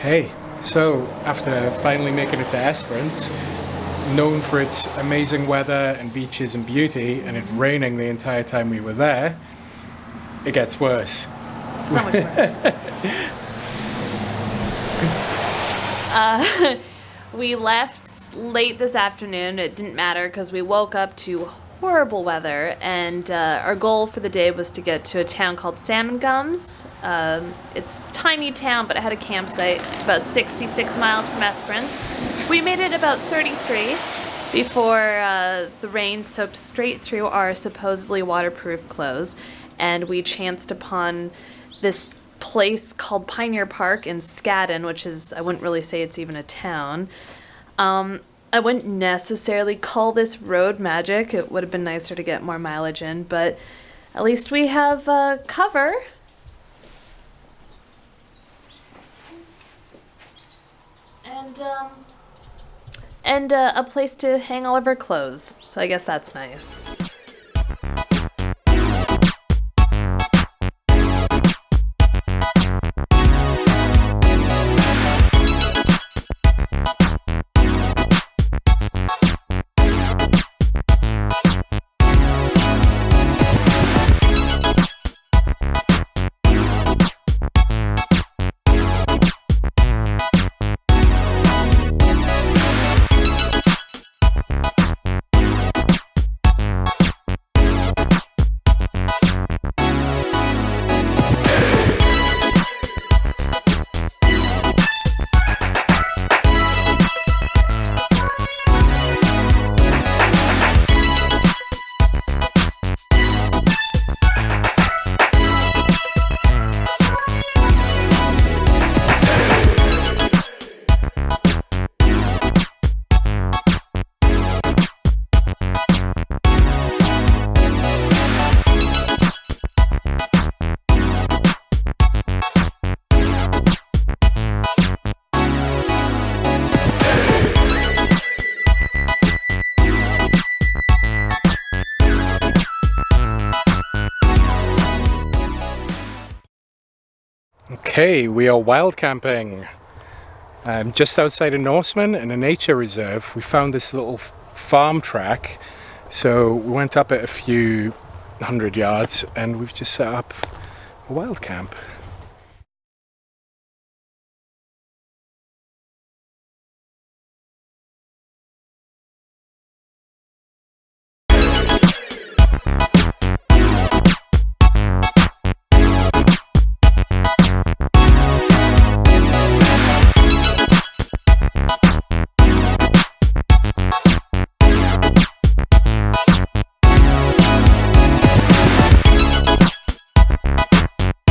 Okay, so after finally making it to Esperance, known for its amazing weather and beaches and beauty, and it raining the entire time we were there, it gets worse. So much worse. We left late this afternoon. It didn't matter because we woke up to horrible weather, and our goal for the day was to get to a town called Salmon Gums. It's a tiny town, but it had a campsite. It's about 66 miles from Esperance. We made it about 33 before the rain soaked straight through our supposedly waterproof clothes, and we chanced upon this place called Pioneer Park in Scadden, which is, I wouldn't really say it's even a town. I wouldn't necessarily call this road magic. It would have been nicer to get more mileage in, but at least we have cover. And a place to hang all of our clothes. So I guess that's nice. Okay, we are wild camping just outside of Norseman in a nature reserve. We found this little farm track, so we went up it a few hundred yards and we've just set up a wild camp.